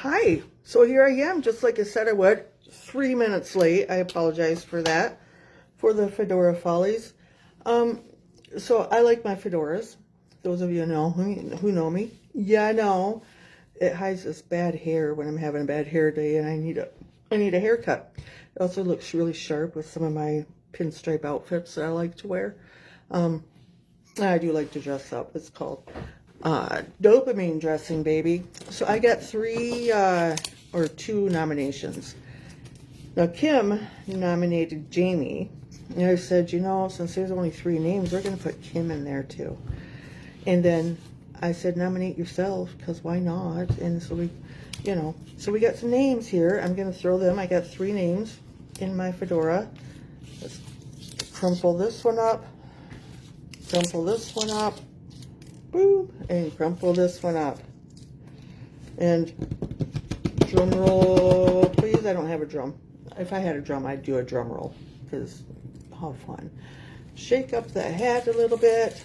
Hi, so here I am, just like I said I would, 3 minutes late. I apologize for that, for the Fedora Follies. So I like my fedoras. Those of you who know me. Yeah, I know. It hides this bad hair when I'm having a bad hair day and I need a haircut. It also looks really sharp with some of my pinstripe outfits that I like to wear. I do like to dress up. It's called dopamine dressing, baby. So I got two nominations. Now Kim nominated Jamie, and I said, since there's only 3 names, we're going to put Kim in there too. And then I said, nominate yourself, because why not? And so we got some names here. I'm going to throw them. I got 3 names in my fedora. Let's crumple this one up, crumple this one up, boom, and crumple this one up. And drum roll, please. I don't have a drum. If I had a drum, I'd do a drum roll, because how fun. Shake up the hat a little bit.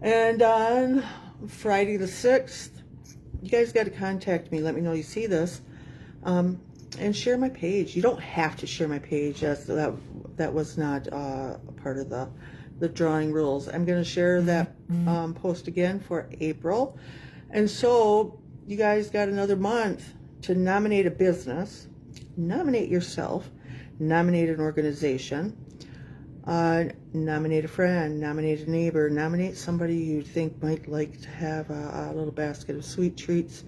And on Friday the 6th, you guys got to contact me. Let me know you see this. And share my page. You don't have to share my page. That was not a part of the drawing rules. I'm going to share that post again for April. And so you guys got another month to nominate a business, nominate yourself, nominate an organization, nominate a friend, nominate a neighbor, nominate somebody you think might like to have a little basket of sweet treats,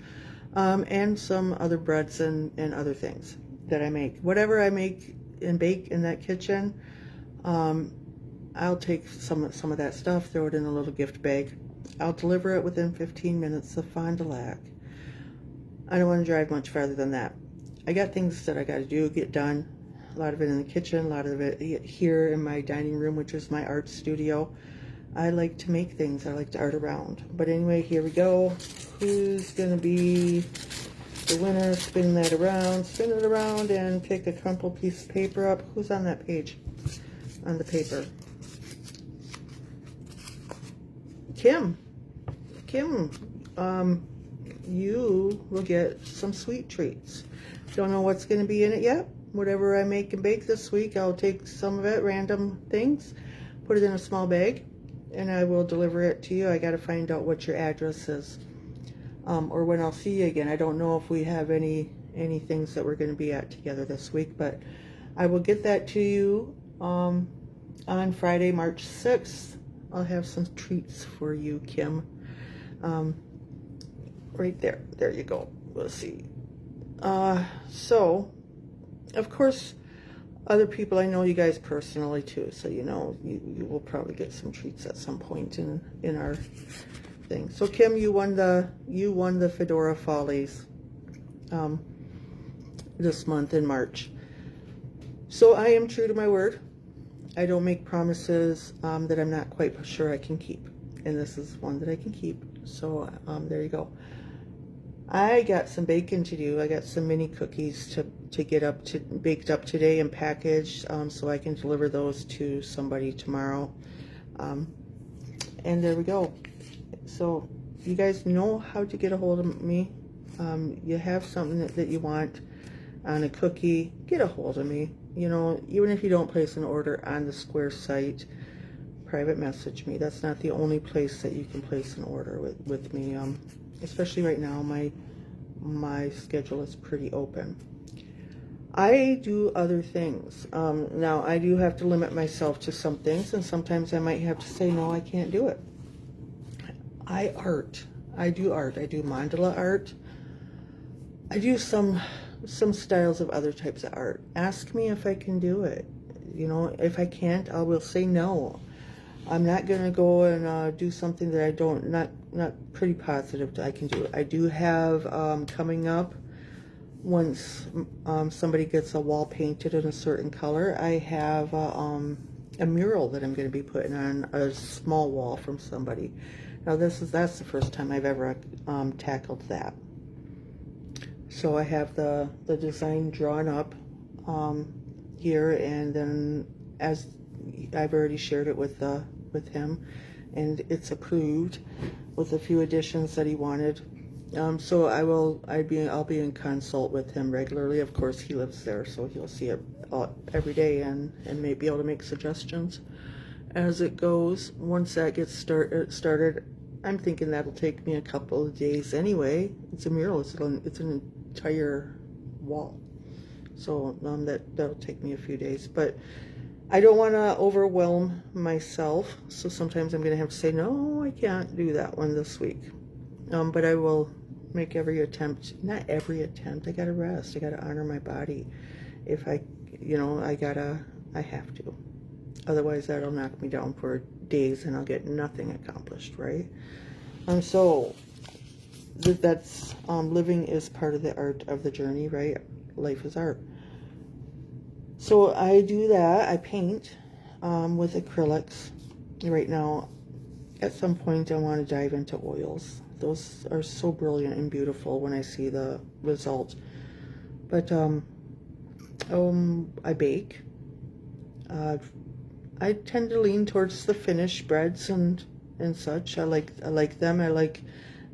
and some other breads and other things that I make. Whatever I make and bake in that kitchen, I'll take some of that stuff, throw it in a little gift bag. I'll deliver it within 15 minutes of Fond du Lac. I don't want to drive much farther than that. I got things that I got to do, get done. A lot of it in the kitchen, a lot of it here in my dining room, which is my art studio. I like to make things. I like to art around. But anyway, here we go. Who's going to be the winner? Spin that around. Spin it around and pick a crumpled piece of paper up. Who's on that page? On the paper. Kim. Kim, you will get some sweet treats. Don't know what's going to be in it yet. Whatever I make and bake this week, I'll take some of it, random things, put it in a small bag, and I will deliver it to you. I got to find out what your address is, or when I'll see you again. I don't know if we have any things that we're going to be at together this week, but I will get that to you on Friday, March 6th. I'll have some treats for you, Kim. Right there. There you go. We'll see. So, of course, other people, I know you guys personally too, so you will probably get some treats at some point in our thing. So Kim, you won the Fedora Follies this month in March. So I am true to my word. I don't make promises that I'm not quite sure I can keep, and this is one that I can keep. So there you go. I got some baking to do. I got some mini cookies to get baked up today and packaged, so I can deliver those to somebody tomorrow. And there we go. So you guys know how to get a hold of me. You have something that you want on a cookie, get a hold of me. Even if you don't place an order on the Square site, private message me. That's not the only place that you can place an order with me. Especially right now, my schedule is pretty open. I do other things. Now, I do have to limit myself to some things, and sometimes I might have to say, no, I can't do it. I art. I do art. I do mandala art. I do some styles of other types of art. Ask me if I can do it. If I can't, I will say no. I'm not going to go and do something that I don't, not pretty positive that I can do. I do have coming up, once somebody gets a wall painted in a certain color, I have a mural that I'm going to be putting on a small wall from somebody. Now that's the first time I've ever tackled that. So I have the design drawn up here, and then as I've already shared it with him, and it's approved. with a few additions that he wanted. So I'll be in consult with him regularly. Of course, he lives there, so he'll see it every day and may be able to make suggestions as it goes. Once that gets started, I'm thinking that'll take me a couple of days anyway. It's a mural. It's an entire wall, so that'll take me a few days. But I don't want to overwhelm myself, so sometimes I'm going to have to say, no, I can't do that one this week. But I will make every attempt. Not every attempt. I got to rest. I got to honor my body. If I have to. Otherwise, that'll knock me down for days and I'll get nothing accomplished, right? So that's living is part of the art of the journey, right? Life is art. So I do that. I paint with acrylics. Right now, at some point, I want to dive into oils. Those are so brilliant and beautiful when I see the result. But I bake. I tend to lean towards the finished breads and such. I like them.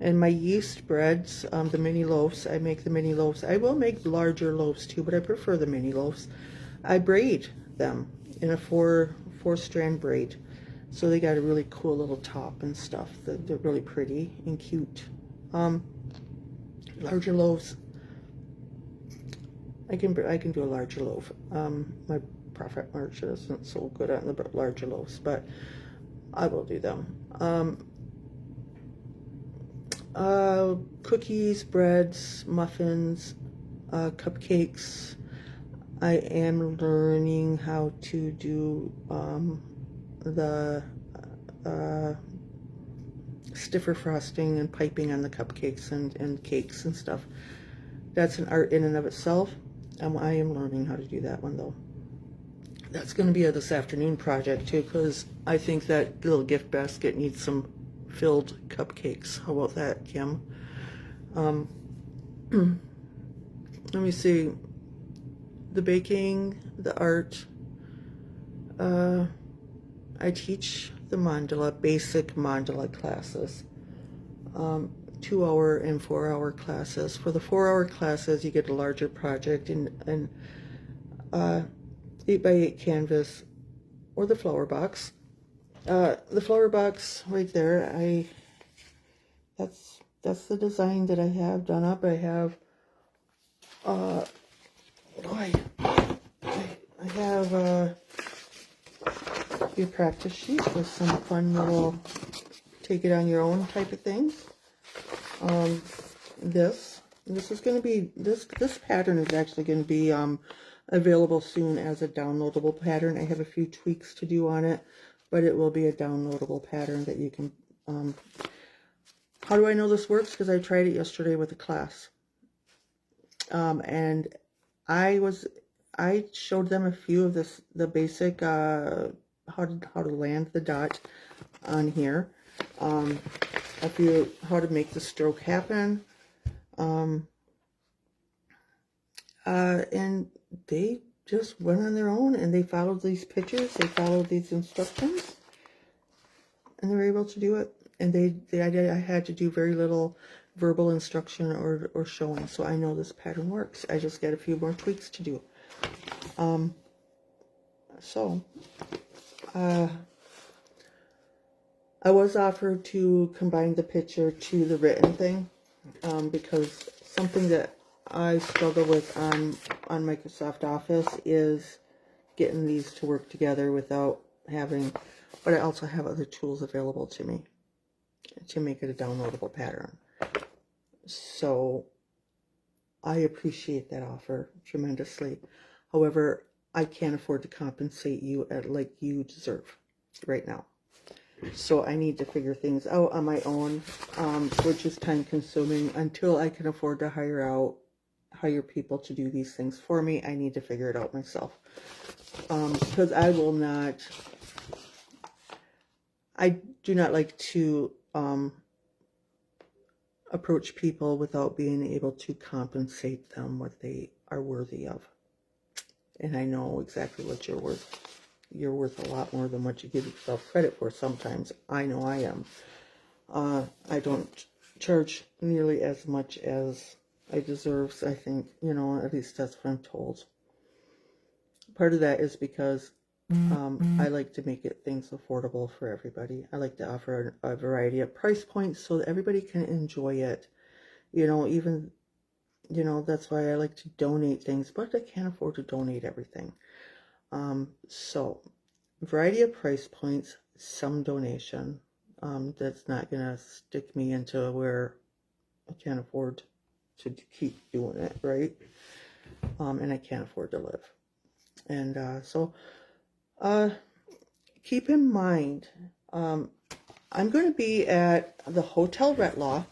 And my yeast breads, the mini loaves. I make the mini loaves. I will make larger loaves too, but I prefer the mini loaves. I braid them in a four strand braid, so they got a really cool little top and stuff. They're really pretty and cute. Larger loaves. I can do a larger loaf. My profit margin isn't so good on the larger loaves, but I will do them. Cookies, breads, muffins, cupcakes. I am learning how to do the stiffer frosting and piping on the cupcakes and cakes and stuff. That's an art in and of itself. I am learning how to do that one, though. That's going to be a this afternoon project, too, because I think that little gift basket needs some filled cupcakes. How about that, Kim? Let me see. The baking, the art. I teach the basic mandala classes. 2-hour and 4-hour classes. For the 4-hour classes, you get a larger project and 8x8 canvas or the flower box. The flower box right there, that's the design that I have done up. I have I have your practice sheet with some fun little take it on your own type of things. This is going to be this pattern is actually going to be available soon as a downloadable pattern. I have a few tweaks to do on it, but it will be a downloadable pattern that you can. How do I know this works? Because I tried it yesterday with a class, and I showed them a few of the basic how to land the dot on here, how to make the stroke happen, and they just went on their own and they followed these pictures, they followed these instructions, and they were able to do it. And I had to do very little verbal instruction or showing, so I know this pattern works. I just got a few more tweaks to do. I was offered to combine the picture to the written thing, because something that I struggle with on Microsoft Office is getting these to work together without having, but I also have other tools available to me to make it a downloadable pattern. So I appreciate that offer tremendously. However, I can't afford to compensate you at like you deserve right now. So I need to figure things out on my own, which is time consuming. Until I can afford to hire people to do these things for me, I need to figure it out myself. Because I do not like to approach people without being able to compensate them what they are worthy of. And I know exactly what you're worth. You're worth a lot more than what you give yourself credit for sometimes. I know I am. I don't charge nearly as much as I deserve, I think, at least that's what I'm told. Part of that is because I like to make things affordable for everybody. I like to offer a variety of price points so that everybody can enjoy it. Even, that's why I like to donate things, but I can't afford to donate everything. So, variety of price points, some donation. That's not going to stick me into where I can't afford to keep doing it, right? And I can't afford to live. And so keep in mind, I'm going to be at the Hotel Retlaw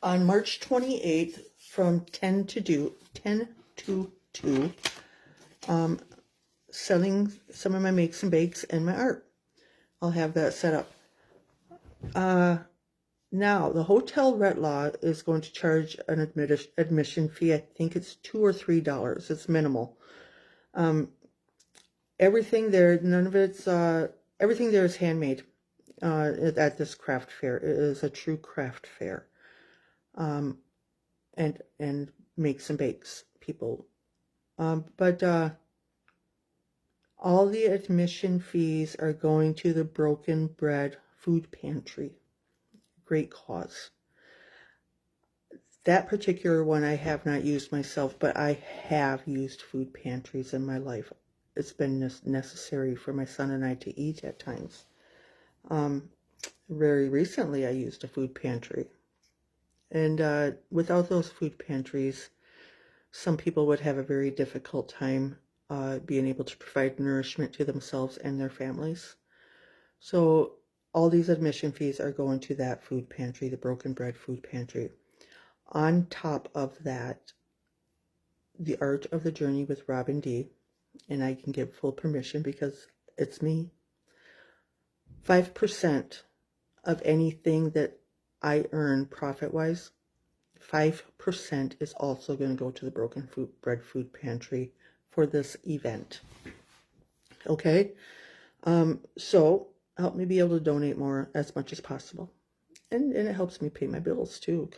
on March 28th from 10 to 2, selling some of my makes and bakes and my art. I'll have that set up. Now, the Hotel Retlaw is going to charge an admission fee. I think it's $2 or $3. It's minimal. Everything there, everything there is handmade at this craft fair. It is a true craft fair. And makes and bakes people. But all the admission fees are going to the Broken Bread Food Pantry. Great cause. That particular one I have not used myself, but I have used food pantries in my life. It's been necessary for my son and I to eat at times. Very recently I used a food pantry. And without those food pantries, some people would have a very difficult time being able to provide nourishment to themselves and their families. So all these admission fees are going to that food pantry, the Broken Bread Food Pantry. On top of that, the Art of the Journey with Robin D., and I can give full permission because it's me. 5% of anything that I earn profit-wise, 5% is also going to go to the Broken Bread Food Pantry for this event. Okay? So help me be able to donate more as much as possible. And it helps me pay my bills too,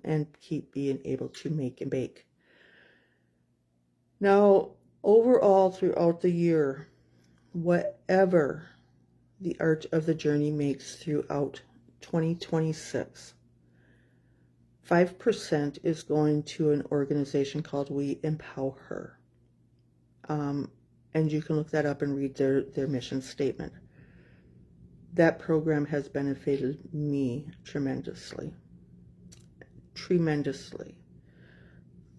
and keep being able to make and bake. Now, overall throughout the year, whatever the Art of the Journey makes throughout 2026, 5% is going to an organization called We Empower Her. And you can look that up and read their mission statement. That program has benefited me tremendously.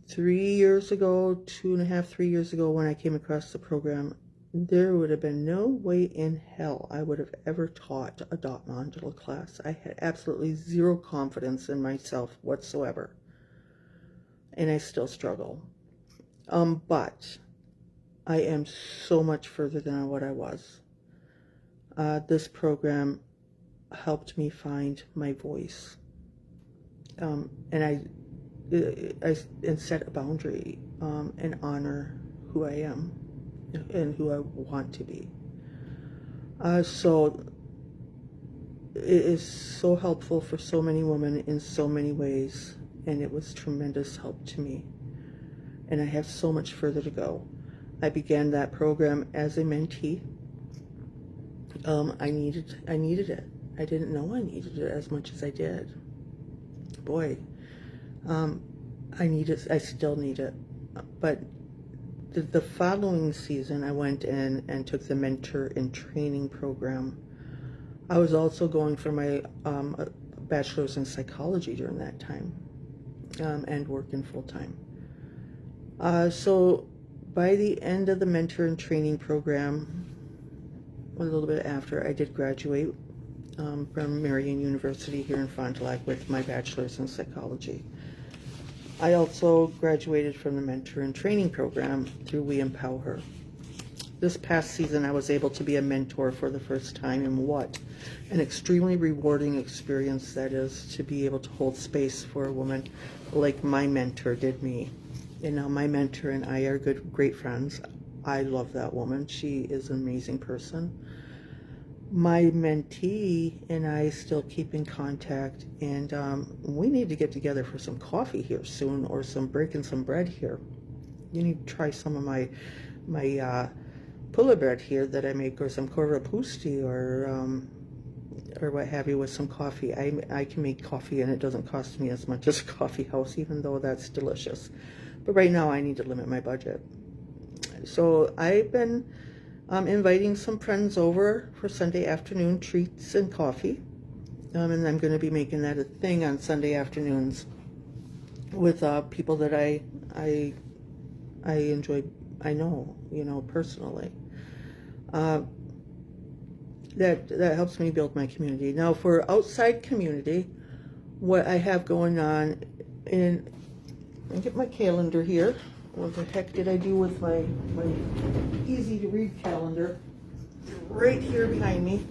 3 years ago, 2.5, 3 years ago, when I came across the program, there would have been no way in hell I would have ever taught a dot module class. I had absolutely zero confidence in myself whatsoever. And I still struggle. But I am so much further than what I was. This program helped me find my voice. And I set a boundary and honor who I am and who I want to be. So it is so helpful for so many women in so many ways, and it was tremendous help to me. And I have so much further to go. I began that program as a mentee. I needed it. I didn't know I needed it as much as I did. Boy, I still need it. But the following season, I went in and took the mentor in training program. I was also going for my bachelor's in psychology during that time, and working full time. So by the end of the mentor in training program, a little bit after, I did graduate from Marian University here in Fond du Lac with my bachelor's in psychology. I also graduated from the mentor and training program through We Empower Her. This past season, I was able to be a mentor for the first time, and what an extremely rewarding experience that is, to be able to hold space for a woman like my mentor did me. And now my mentor and I are great friends. I love that woman. She is an amazing person. my mentee and I still keep in contact, and we need to get together for some coffee here soon, or some breaking some bread here. You need to try some of my pulla bread here that I make, or some corvapusti, or what have you, with some coffee. I can make coffee and it doesn't cost me as much as a coffee house, even though that's delicious. But right now I need to limit my budget. So I've been inviting some friends over for Sunday afternoon treats and coffee. And I'm going to be making that a thing on Sunday afternoons with people that I enjoy, I know, personally. That helps me build my community. Now, for outside community, what I have going on, and I get my calendar here. What the heck did I do with my easy to read calendar? Right here behind me.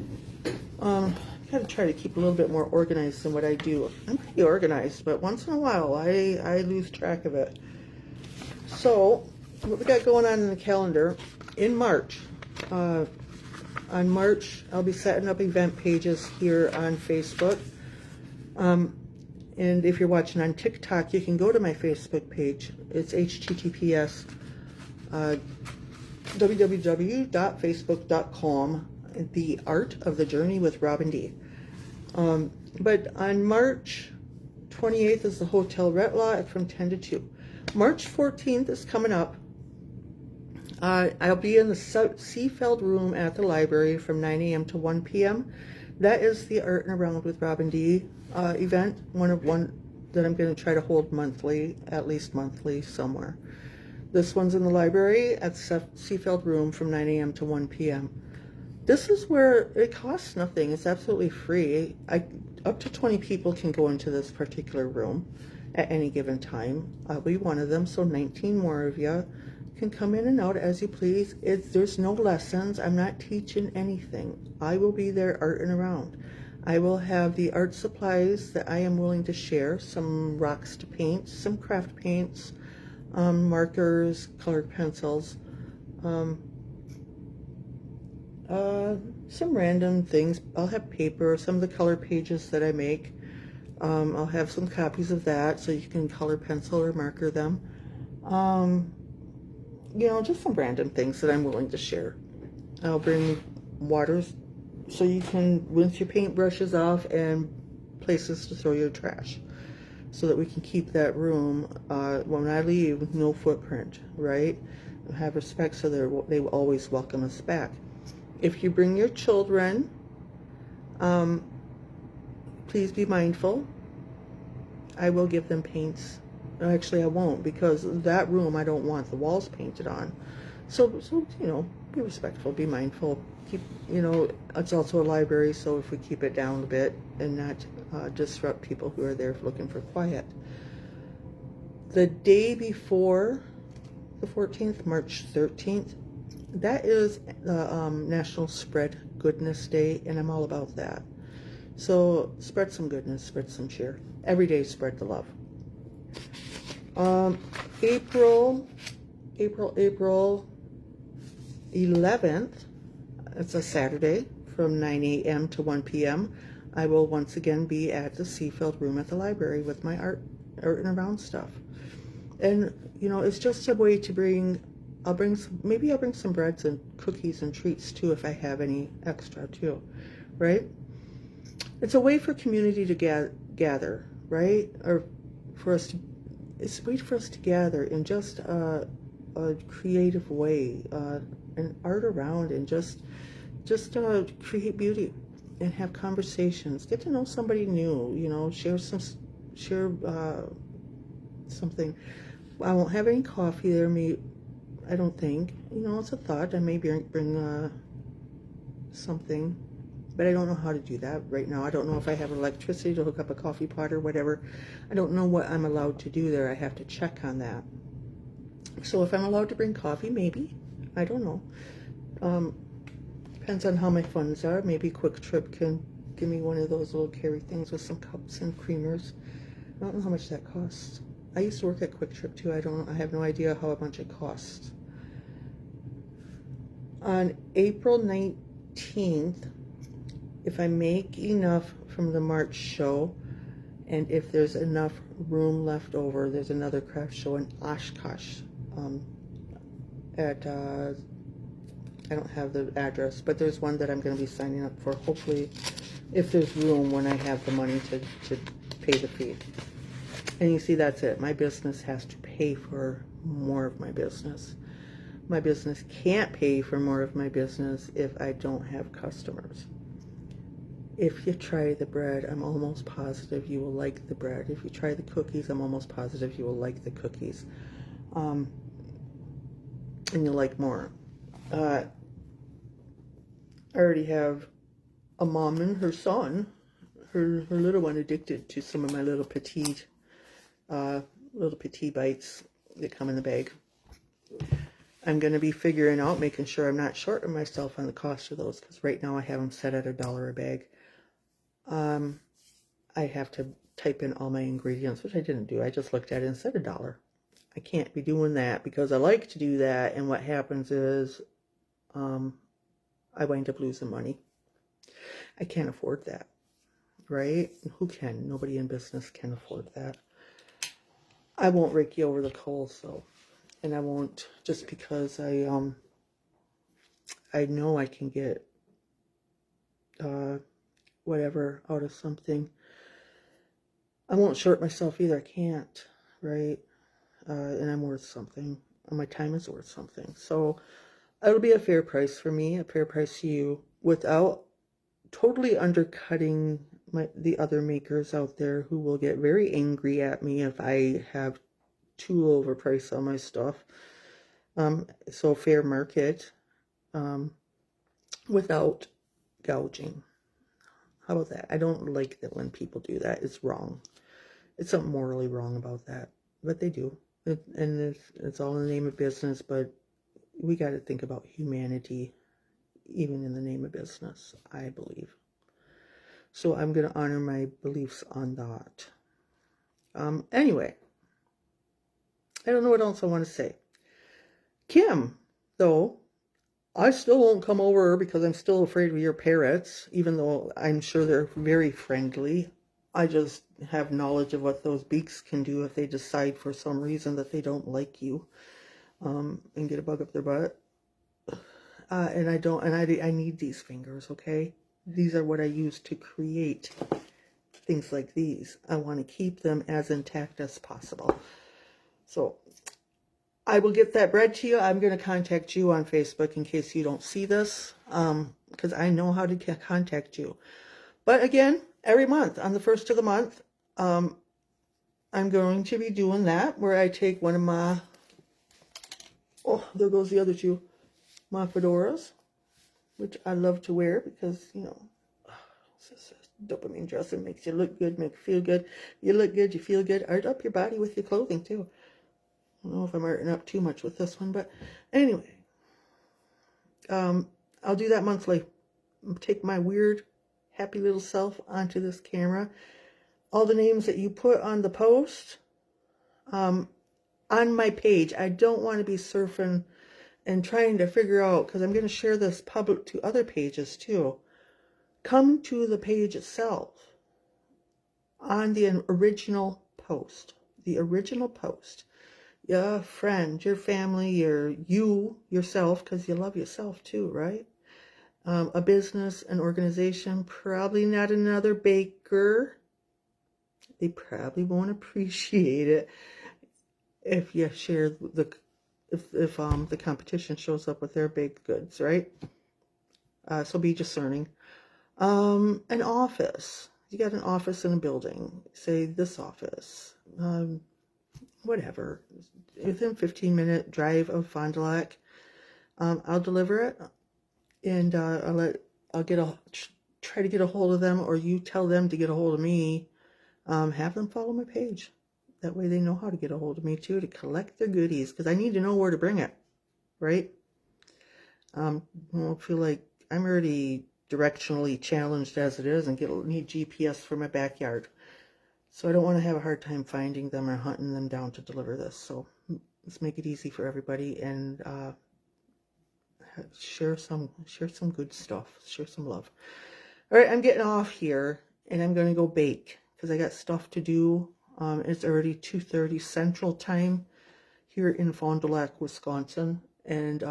I gotta try to keep a little bit more organized than what I do. I'm pretty organized, but once in a while I lose track of it. So, what we got going on in the calendar, in March, on March, I'll be setting up event pages here on Facebook. And if you're watching on TikTok, you can go to my Facebook page. It's https www.facebook.com, The Art of the Journey with Robin D. But on March 28th is the Hotel Retla from 10 to 2. March 14th is coming up. I'll be in the Seafeld room at the library from 9 a.m. to 1 p.m. That is the Art and Around with Robin D event, one that I'm going to try to hold monthly, at least monthly somewhere. This one's in the library at Seafeld room from 9 a.m. to 1 p.m. This is where it costs nothing. It's absolutely free. Up to 20 people can go into this particular room at any given time. I'll be one of them, so 19 more of you can come in and out as you please. There's no lessons. I'm not teaching anything. I will be there art and around. I will have the art supplies that I am willing to share, some rocks to paint, some craft paints, markers, colored pencils, some random things. I'll have paper, some of the color pages that I make. I'll have some copies of that so you can color pencil or marker them. Just some random things that I'm willing to share. I'll bring waters so you can rinse your paintbrushes off, and places to throw your trash, so that we can keep that room, when I leave, no footprint, right? Have respect, so they will always welcome us back. If you bring your children, please be mindful. I will give them paints. Actually, I won't, because that room I don't want the walls painted on. So be respectful, be mindful. It's also a library, so if we keep it down a bit and not disrupt people who are there looking for quiet. The day before the 14th, March 13th, that is the National Spread Goodness Day, and I'm all about that. So spread some goodness, spread some cheer. Every day, spread the love. April 11th, it's a Saturday, from 9 a.m. to 1 p.m. I will once again be at the Seafeld room at the library with my art and around stuff. And, it's just a way to I'll bring some breads and cookies and treats too, if I have any extra too, right? It's a way for community to gather, right? It's a way for us to gather in just a creative way, and art around, and just create beauty and have conversations. Get to know somebody new, share something. I won't have any coffee there, I don't think. It's a thought. I may bring something, but I don't know how to do that right now. I don't know if I have electricity to hook up a coffee pot or whatever. I don't know what I'm allowed to do there. I have to check on that. So if I'm allowed to bring coffee, maybe. I don't know. Depends on how my funds are. Maybe Quick Trip can give me one of those little carry things with some cups and creamers. I don't know how much that costs. I used to work at Quick Trip too. I have no idea how much it costs. On April 19th, if I make enough from the March show, and if there's enough room left over, there's another craft show in Oshkosh at, I don't have the address, but there's one that I'm going to be signing up for, hopefully, if there's room when I have the money to pay the fee. And you see, that's it. My business has to pay for more of my business. My business can't pay for more of my business if I don't have customers. If you try the bread, I'm almost positive you will like the bread. If you try the cookies, I'm almost positive you will like the cookies. And you'll like more. I already have a mom and her son, her little one, addicted to some of my little petite bites that come in the bag. I'm going to be figuring out, making sure I'm not shorting myself on the cost of those, because right now I have them set at $1 a bag. I have to type in all my ingredients, which I didn't do. I just looked at it and said $1. I can't be doing that because I like to do that, and what happens is I wind up losing money. I can't afford that, right? Who can? Nobody in business can afford that. I won't rake you over the coals, though. And I won't, just because I know I can get whatever out of something. I won't short myself either. I can't, right? And I'm worth something. My time is worth something. So it'll be a fair price for me, a fair price to you, without totally undercutting the other makers out there who will get very angry at me if I have too low of a price on my stuff. So fair market, without gouging. How about that? I don't like that when people do that. It's wrong. It's something morally wrong about that, but they do. And it's all in the name of business, but we got to think about humanity, even in the name of business, I believe. So I'm going to honor my beliefs on that. Anyway, I don't know what else I want to say. Kim, though, I still won't come over because I'm still afraid of your parrots, even though I'm sure they're very friendly. I just have knowledge of what those beaks can do if they decide for some reason that they don't like you, and get a bug up their butt. And I need these fingers, okay? These are what I use to create things like these. I want to keep them as intact as possible. So I will get that bread to you. I'm going to contact you on Facebook in case you don't see this, because I know how to contact you. But again, every month, on the first of the month, I'm going to be doing that, where I take one of my, oh, there goes the other two, my fedoras, which I love to wear because, you know, it's dopamine dressing, makes you look good, make you feel good. You look good, you feel good. Art up your body with your clothing, too. I don't know if I'm arting up too much with this one, but anyway, I'll do that monthly. Take my weird, happy little self onto this camera. All the names that you put on the post, on my page. I don't want to be surfing and trying to figure out, because I'm going to share this public to other pages too. Come to the page itself on the original post. The original post. Your friend, your family, yourself, because you love yourself too, right? A business, an organization, probably not another baker. They probably won't appreciate it if you share if the competition shows up with their baked goods, right? So be discerning. An office. You got an office in a building. Say this office. Whatever. Within 15-minute drive of Fond du Lac. I'll deliver it, and I'll try to get a hold of them, or you tell them to get a hold of me. Have them follow my page. That way they know how to get a hold of me too, to collect their goodies, because I need to know where to bring it, right? I don't feel like I'm already directionally challenged as it is, and need GPS for my backyard. So I don't want to have a hard time finding them or hunting them down to deliver this. So let's make it easy for everybody, and share some good stuff. Share some love. All right, I'm getting off here, and I'm going to go bake because I got stuff to do. It's already 2:30 Central Time here in Fond du Lac, Wisconsin, and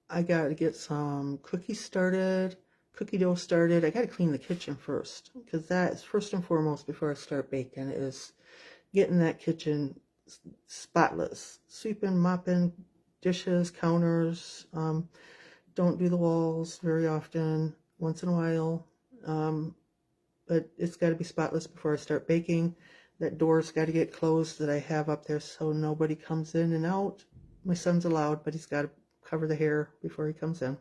I got to get some cookies started, cookie dough started. I got to clean the kitchen first because that is first and foremost before I start baking is getting that kitchen spotless, sweeping, mopping, dishes, counters. Don't do the walls very often, once in a while. But it's got to be spotless before I start baking. That door's got to get closed that I have up there so nobody comes in and out. My son's allowed, but he's got to cover the hair before he comes in.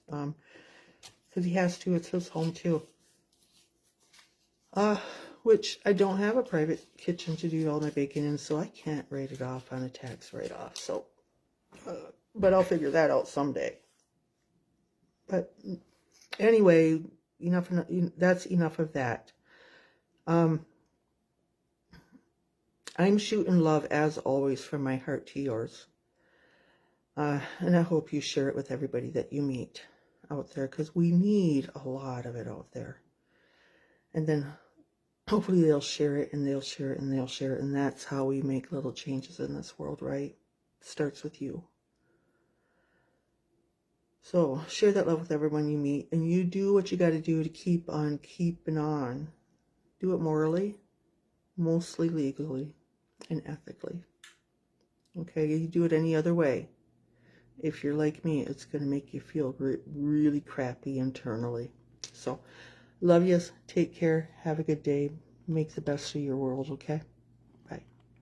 Because he has to. It's his home, too. Which I don't have a private kitchen to do all my baking in, so I can't write it off on a tax write-off. So, but I'll figure that out someday. But anyway, that's enough of that. I'm shooting love, as always, from my heart to yours. And I hope you share it with everybody that you meet out there, because we need a lot of it out there. And then hopefully they'll share it, and they'll share it, and they'll share it. And that's how we make little changes in this world, right? It starts with you. So share that love with everyone you meet, and you do what you got to do to keep on keeping on. Do it morally, mostly legally, and ethically. Okay, you do it any other way. If you're like me, it's going to make you feel really crappy internally. So, love yous. Take care. Have a good day. Make the best of your world, okay?